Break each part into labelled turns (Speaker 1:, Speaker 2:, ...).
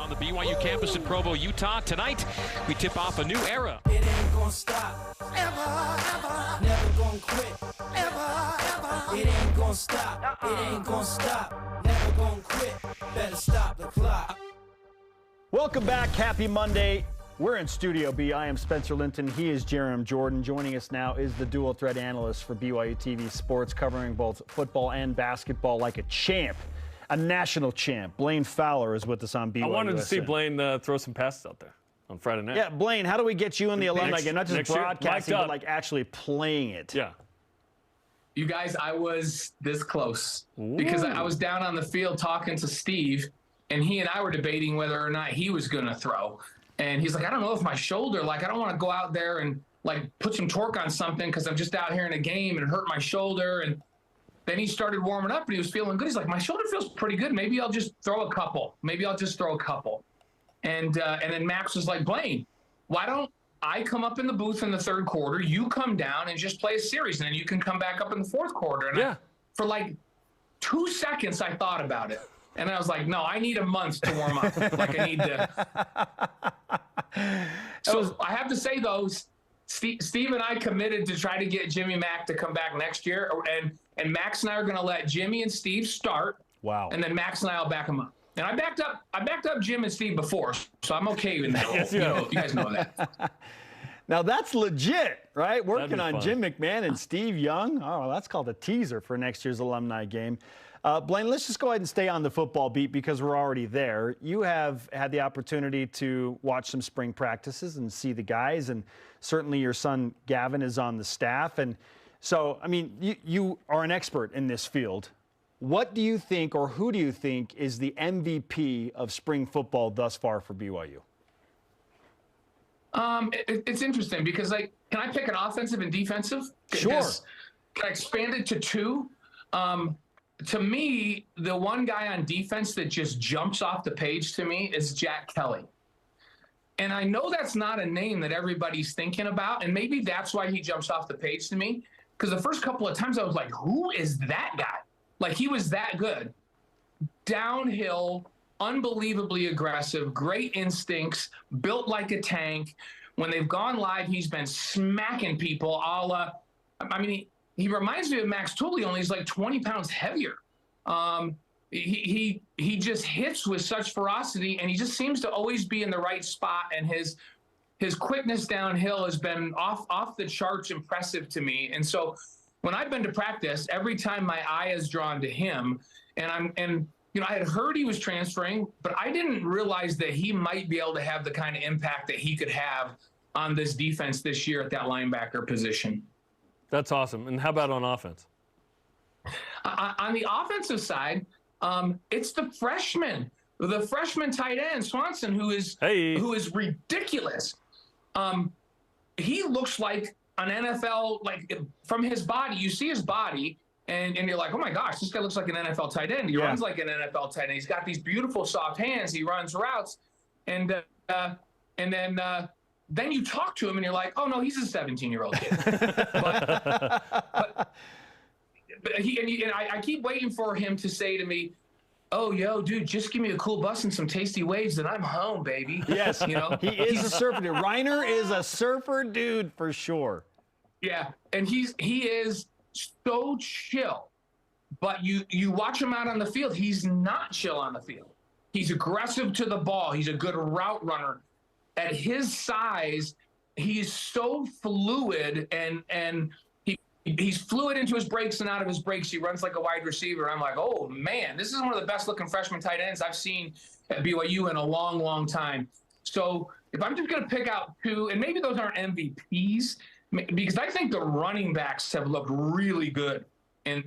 Speaker 1: on the BYU campus in Provo, Utah. Tonight, we tip off a new era.
Speaker 2: It ain't gonna stop, ever, never gonna quit, ever. It ain't gonna stop, it ain't gonna stop, never gonna quit, better stop the clock.
Speaker 3: Welcome back, happy Monday. We're in Studio B. I am Spencer Linton. He is Jerem Jordan. Joining us now is the dual threat analyst for BYU TV Sports, covering both football and basketball like a champ, a national champ. Blaine Fowler is with us on BYUSN.
Speaker 4: I wanted to see Blaine throw some passes out there on Friday night.
Speaker 3: Yeah, Blaine, how do we get you in the alumni game? Not just broadcasting, but like actually playing it.
Speaker 4: Yeah.
Speaker 5: You guys, I was this close because I was down on the field talking to Steve, and he and I were debating whether or not he was going to throw. And he's like, I don't know if my shoulder, like, I don't want to go out there and, like, put some torque on something because I'm just out here in a game and hurt my shoulder. And then he started warming up and he was feeling good. He's like, my shoulder feels pretty good. Maybe I'll just throw a couple. And then Max was like, Blaine, why don't I come up in the booth in the third quarter, you come down and just play a series, and then you can come back up in the fourth quarter. And for like 2 seconds, I thought about it. And I was like, no, I need a month to warm up. Like, I need to. So I have to say, though, Steve and I committed to try to get Jimmy Mack to come back next year. And Max and I are going to let Jimmy and Steve start.
Speaker 3: Wow.
Speaker 5: And then Max and I will back them up. And I backed up Jim and Steve before, so I'm okay with that. Yes, you guys know that.
Speaker 3: Now that's legit, right? Working on
Speaker 4: fun.
Speaker 3: Jim McMahon and Steve Young. Oh, that's called a teaser for next year's alumni game. Blaine, let's just go ahead and stay on the football beat because we're already there. You have had the opportunity to watch some spring practices and see the guys, and certainly your son Gavin is on the staff. And so, I mean, you are an expert in this field. What do you think, or who do you think is the MVP of spring football thus far for BYU?
Speaker 5: It's interesting because, like, can I pick an offensive and defensive?
Speaker 3: Sure.
Speaker 5: Can I expand it to two? To me, the one guy on defense that just jumps off the page to me is Jack Kelly. And I know that's not a name that everybody's thinking about, and maybe that's why he jumps off the page to me, because the first couple of times I was like, who is that guy? Like, he was that good. Downhill, unbelievably aggressive, great instincts, built like a tank. When they've gone live, he's been smacking people he reminds me of Max Tooley, only he's like 20 pounds heavier. He just hits with such ferocity, and he just seems to always be in the right spot, and his quickness downhill has been off the charts impressive to me. And so when I've been to practice, every time my eye is drawn to him, and I had heard he was transferring, but I didn't realize that he might be able to have the kind of impact that he could have on this defense this year at that linebacker position.
Speaker 4: That's awesome. And how about on offense?
Speaker 5: On the offensive side, it's the freshman tight end, Swanson, who is ridiculous. He looks like an NFL, like, from his body. You see his body, and you're like, oh my gosh, this guy looks like an NFL tight end. He runs like an NFL tight end. He's got these beautiful soft hands. He runs routes, and then you talk to him and you're like, oh no, he's a 17-year-old kid. but I keep waiting for him to say to me, oh, yo, dude, just give me a cool bus and some tasty waves and I'm home, baby.
Speaker 3: Yes, he is a surfer dude. Reiner is a surfer dude for sure.
Speaker 5: Yeah, and he is so chill. But you watch him out on the field, he's not chill on the field. He's aggressive to the ball. He's a good route runner. At his size, he's so fluid, and he's fluid into his breaks and out of his breaks. He runs like a wide receiver. I'm like, oh, man, this is one of the best-looking freshman tight ends I've seen at BYU in a long, long time. So if I'm just going to pick out two, and maybe those aren't MVPs, because I think the running backs have looked really good in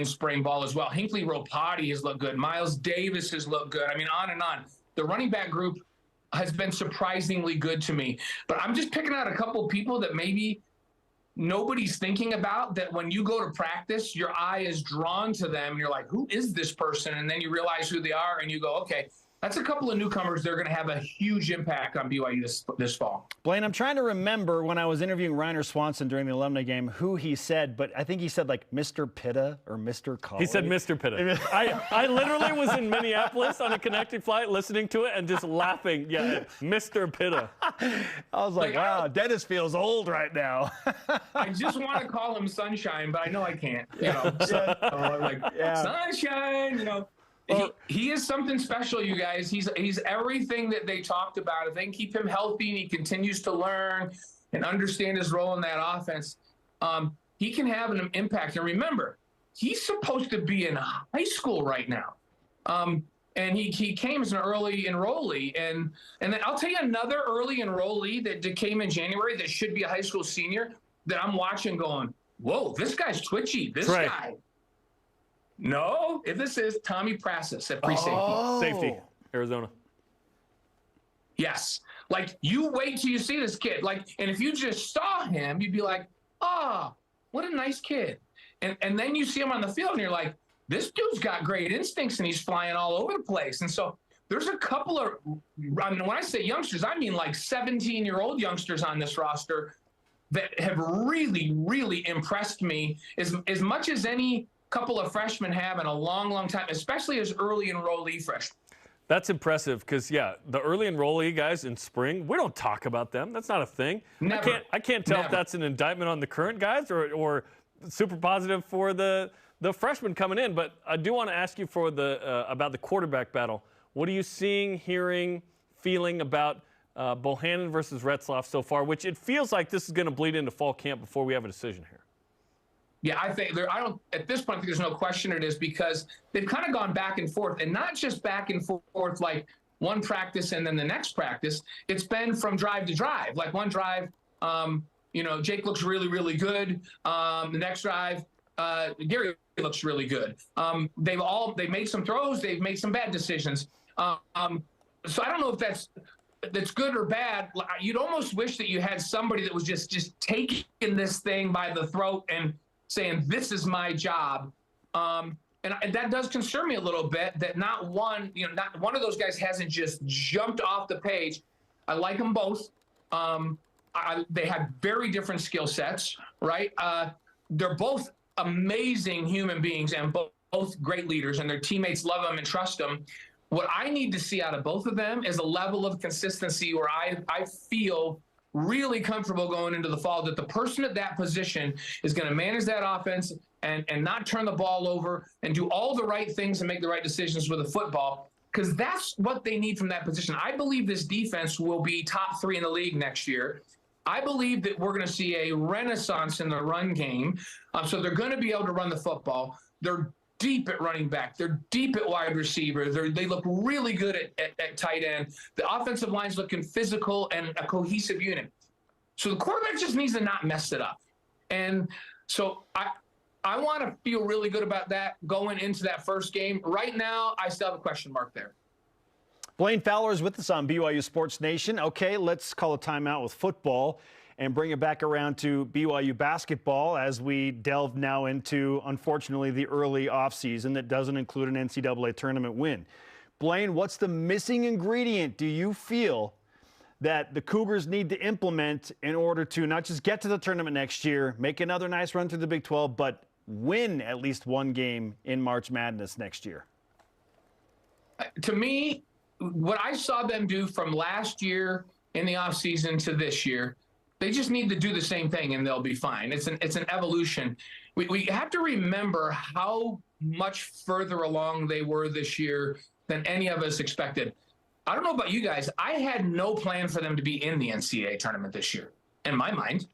Speaker 5: spring ball as well. Hinckley Ropati has looked good. Miles Davis has looked good. I mean, on and on. The running back group has been surprisingly good to me. But I'm just picking out a couple of people that maybe nobody's thinking about, that when you go to practice, your eye is drawn to them, and you're like, who is this person? And then you realize who they are, and you go, okay, That's a couple of newcomers. They're going to have a huge impact on BYU this fall.
Speaker 3: Blaine, I'm trying to remember when I was interviewing Reiner Swanson during the alumni game who he said, but I think he said like Mr. Pitta or Mr. Colley.
Speaker 4: He said Mr. Pitta. I literally was in Minneapolis on a connecting flight listening to it and just laughing. Yeah, Mr. Pitta.
Speaker 3: I was like wow, Dennis feels old right now.
Speaker 5: I just want to call him Sunshine, but I know I can't. You know, so, like Sunshine. You know. He is something special, you guys. He's everything that they talked about. If they can keep him healthy and he continues to learn and understand his role in that offense, he can have an impact. And remember, he's supposed to be in high school right now. And he came as an early enrollee. And then I'll tell you another early enrollee that came in January that should be a high school senior that I'm watching going, whoa, this guy's twitchy. This guy. No, if this is Tommy Prasis at pre-safety.
Speaker 4: Safety, Arizona.
Speaker 5: Yes. Like, you wait till you see this kid. Like, and if you just saw him, you'd be like, oh, what a nice kid. And then you see him on the field and you're like, this dude's got great instincts and he's flying all over the place. And so there's a couple of, I mean, when I say youngsters, I mean like 17-year-old youngsters on this roster that have really, really impressed me as much as any couple of freshmen have in a long, long time, especially as early enrollee freshmen.
Speaker 4: That's impressive because, yeah, the early enrollee guys in spring, we don't talk about them. That's not a thing.
Speaker 5: Never.
Speaker 4: I can't tell if that's an indictment on the current guys or super positive for the freshmen coming in. But I do want to ask you for about the quarterback battle. What are you seeing, hearing, feeling about Bohannon versus Retzlaff so far, which it feels like this is going to bleed into fall camp before we have a decision here?
Speaker 5: Yeah, I think at this point, I think there's no question it is because they've kind of gone back and forth, and not just back and forth like one practice and then the next practice. It's been from drive to drive. Like one drive, Jake looks really, really good. The next drive, Gary looks really good. They've made some throws. They've made some bad decisions. So I don't know if that's good or bad. You'd almost wish that you had somebody that was just taking this thing by the throat and saying, this is my job. And that does concern me a little bit that not one of those guys hasn't just jumped off the page. I like them both. They have very different skill sets, right? They're both amazing human beings and both great leaders, and their teammates love them and trust them. What I need to see out of both of them is a level of consistency where I feel really comfortable going into the fall that the person at that position is going to manage that offense and not turn the ball over and do all the right things and make the right decisions with the football, because that's what they need from that position. I believe this defense will be top 3 in the league next year. I believe that we're going to see a renaissance in the run game. So they're going to be able to run the football. They're deep at running back. They're deep at wide receiver. They look really good at tight end. The offensive line's looking physical and a cohesive unit. So the quarterback just needs to not mess it up. And so I want to feel really good about that going into that first game. Right now, I still have a question mark there.
Speaker 3: Blaine Fowler is with us on BYU Sports Nation. Okay, let's call a timeout with football and bring it back around to BYU basketball as we delve now into, unfortunately, the early offseason that doesn't include an NCAA tournament win. Blaine, what's the missing ingredient, do you feel, that the Cougars need to implement in order to not just get to the tournament next year, make another nice run through the Big 12, but win at least one game in March Madness next year?
Speaker 5: To me, what I saw them do from last year in the offseason to this year, they just need to do the same thing and they'll be fine. It's an evolution. We have to remember how much further along they were this year than any of us expected. I don't know about you guys. I had no plan for them to be in the NCAA tournament this year, in my mind.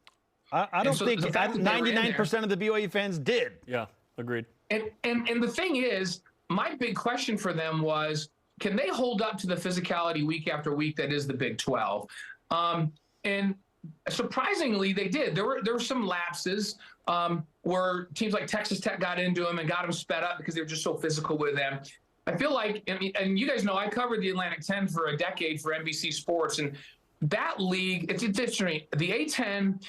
Speaker 3: I don't think 99% of the BYU fans did.
Speaker 4: Yeah, agreed.
Speaker 5: And the thing is, my big question for them was, can they hold up to the physicality week after week that is the Big 12? And surprisingly, they did. There were some lapses where teams like Texas Tech got into them and got them sped up because they were just so physical with them. I feel like, and you guys know, I covered the Atlantic 10 for a decade for NBC Sports, and that league, it's interesting. The A10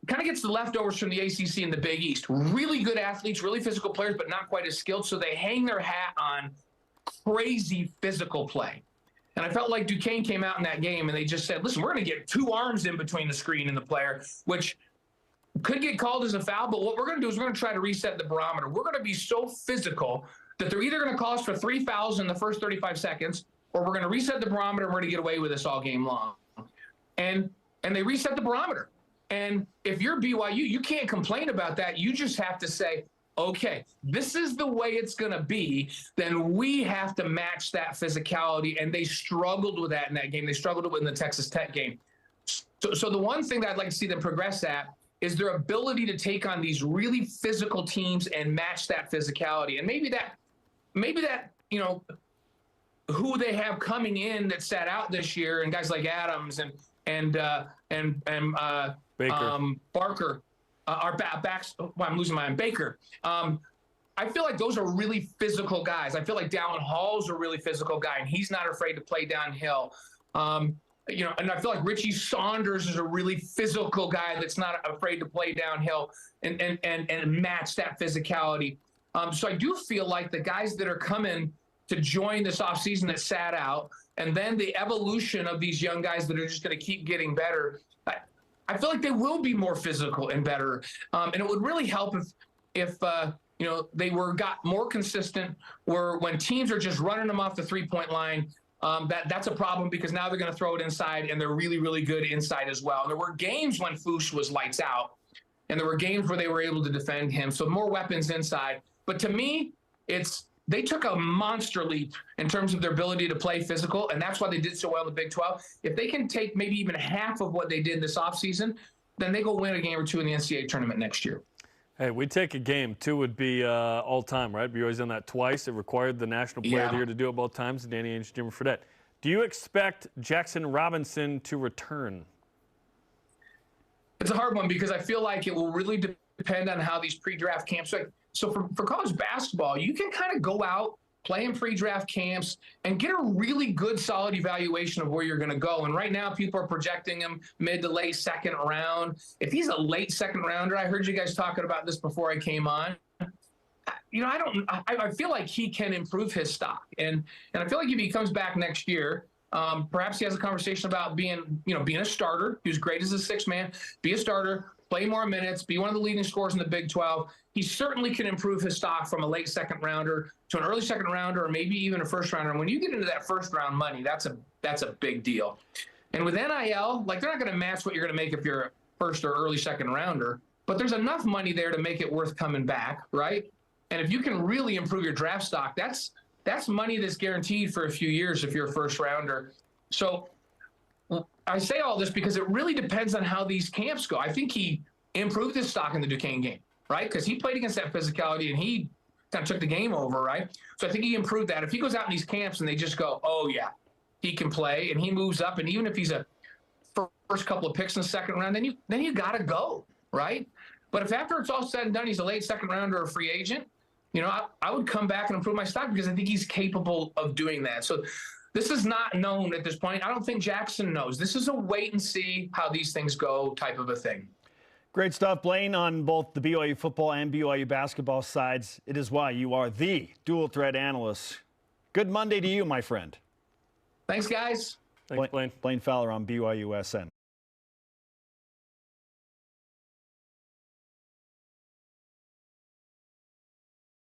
Speaker 5: kind of gets the leftovers from the ACC and the Big East. Really good athletes, really physical players, but not quite as skilled, so they hang their hat on crazy physical play. And I felt like Duquesne came out in that game and they just said, listen, we're going to get 2 arms in between the screen and the player, which could get called as a foul. But what we're going to do is we're going to try to reset the barometer. We're going to be so physical that they're either going to call us for 3 fouls in the first 35 seconds, or we're going to reset the barometer and we're going to get away with this all game long. And they reset the barometer. And if you're BYU, you can't complain about that. You just have to say, okay, this is the way it's going to be. Then we have to match that physicality. And they struggled with that in that game. They struggled with it in the Texas Tech game. So the one thing that I'd like to see them progress at is their ability to take on these really physical teams and match that physicality. And maybe that, you know, who they have coming in that sat out this year, and guys like Adams and
Speaker 4: Baker.
Speaker 5: Barker, our backs. Well, I'm losing my mind. Baker. I feel like those are really physical guys. I feel like Dallin Hall's a really physical guy, and he's not afraid to play downhill. You know, and I feel like Richie Saunders is a really physical guy that's not afraid to play downhill and match that physicality. So I do feel like the guys that are coming to join this offseason that sat out, and then the evolution of these young guys that are just going to keep getting better, I feel like they will be more physical and better. And it would really help if you know, they got more consistent, where when teams are just running them off the 3-point line, that's a problem, because now they're going to throw it inside, and they're really, really good inside as well. And there were games when Fouche was lights out, and there were games where they were able to defend him. So more weapons inside. But to me, they took a monster leap in terms of their ability to play physical, and that's why they did so well in the Big 12. If they can take maybe even half of what they did this offseason, then they go win a game or 2 in the NCAA tournament next year.
Speaker 4: Hey, we'd take a game. 2 would be all time, right? BYU's done that twice. It required the National Player of the Year to do it both times, Danny Ainge, Jimmer Fredette. Do you expect Jackson Robinson to return?
Speaker 5: It's a hard one, because I feel like it will really depend on how these pre-draft camps are. So for college basketball, you can kind of go out, play in pre-draft camps, and get a really good, solid evaluation of where you're going to go. And right now, people are projecting him mid to late second round. If he's a late second rounder, I heard you guys talking about this before I came on. You know, I feel like he can improve his stock. And I feel like if he comes back next year, perhaps he has a conversation about being a starter. He was great as a 6th man. Be a starter, play more minutes, be one of the leading scorers in the Big 12. He certainly can improve his stock from a late second rounder to an early second rounder, or maybe even a first rounder. And when you get into that first round money, that's a big deal. And with NIL, like, they're not going to match what you're going to make if you're a first or early second rounder, but there's enough money there to make it worth coming back, right? And if you can really improve your draft stock, that's money that's guaranteed for a few years if you're a first rounder. So I say all this because it really depends on how these camps go. I think he improved his stock in the Duquesne game, right? Because he played against that physicality, and he kind of took the game over, right? So I think he improved that. If he goes out in these camps and they just go, oh, yeah, he can play, and he moves up, and even if he's a first couple of picks in the second round, then you got to go, right? But if after it's all said and done, he's a late second rounder or a free agent, you know, I would come back and improve my stock, because I think he's capable of doing that. So this is not known at this point. I don't think Jackson knows. This is a wait and see how these things go type of a thing.
Speaker 3: Great stuff, Blaine, on both the BYU football and BYU basketball sides. It is why you are the dual threat analyst. Good Monday to you, my friend.
Speaker 5: Thanks, guys.
Speaker 4: Thanks, Blaine.
Speaker 3: Blaine Fowler on BYUSN.